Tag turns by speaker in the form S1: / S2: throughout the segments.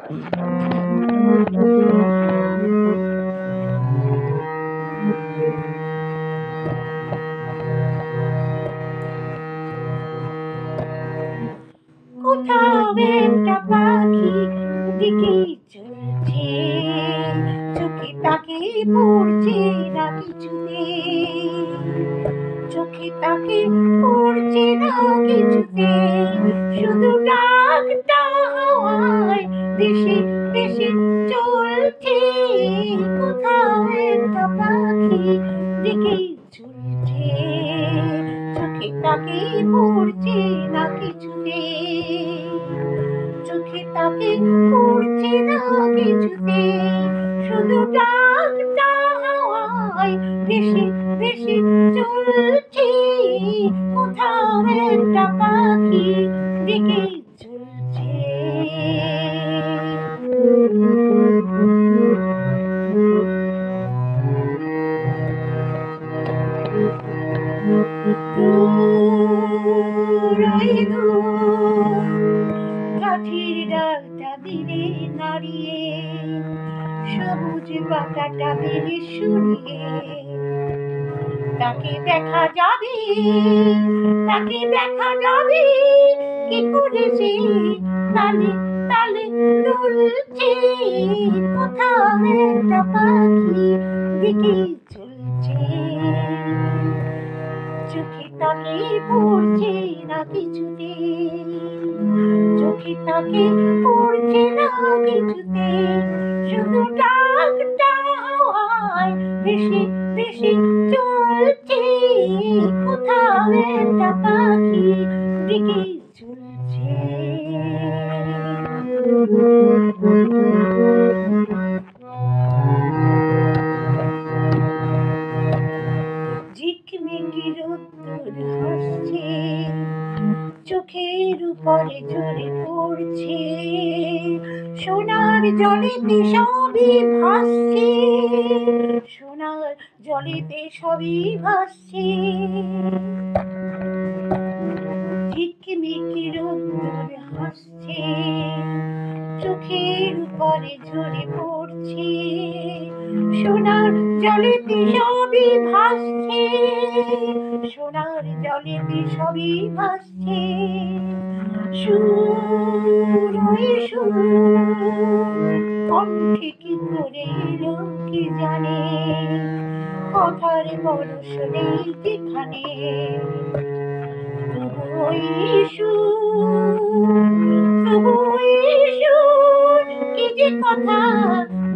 S1: কোথাও একটা পাখি দিকে চলছে, চোখে তাকে পড়ছে না কিছুতে, চোখে তাকে পড়ছে না কিছুতে, শুধু ডাকটা হাওয়ায় ভেসে ভেসে চলছে। কোথাও একটা পাখি দিকে চলছে, চোখে তাকে পড়ছে না কিছুতে, চোখে তাকে পড়ছে না কিছুতে, শুধু ডাকটা হাওয়ায় ভেসে ভেসে চলছে। কোথাও একটা পাখি দিকে চলছে। কাঠির ডালটা দিলে নাড়িয়ে, সবুজ পাতাটা দিলে সরিয়ে, তাকে দেখা যাবে, তাকে দেখা যাবে কি করে সে তালে তালে দুলছে। কোথাও একটা পাখি দিকে চলছে, চোখে তাকে পড়ছে না কিছুতে, চোখে তাকে পড়ছে না কিছুতে, শুধু ডাকটা হাওয়ায় ভেসে ভেসে চলছে। কোথাও একটা পাখি দিকে চলছে। ঝিকমিকি রোদ্দুর হাসছে, চোখের উপরে ঝরে পড়ছে, সোনার জলেতে সবই ভাসছে, সোনার জলেতে সবই ভাসছে। ঝিকমিকি রোদ্দুর হাসছে, চোখের উপরে ঝরে পড়ছে, সোনার জলেতে সবই ভাসছে, সোনার জলেতে সবই ভাসছে। সুর ওই সুর কণ্ঠে কি করে এলো কি জানে, কথার বরস নেই যেখানে, তবু ওই সুর, তবু ওই সুর কি যে কথা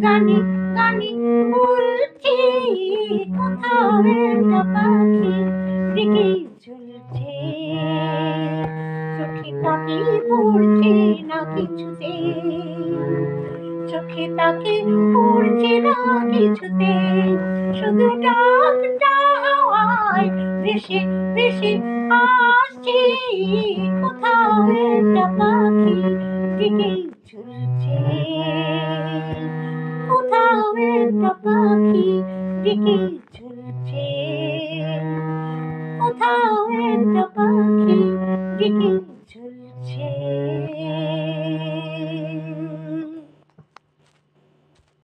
S1: গানে গানে বলছে। কোথাও একটা পাখি দিকে চলছে, চোখে তাকে পড়ছে না কিছুতে, চোখে তাকে পড়ছে না কিছুতে, শুধু ডাকটা হাওয়ায় ভেসে ভেসে আসছে। কোথাও একটা পাখি দিকে চলছে, কোথাও একটা পাখি দিকে চলছে, কোথাও একটা পাখি দিকে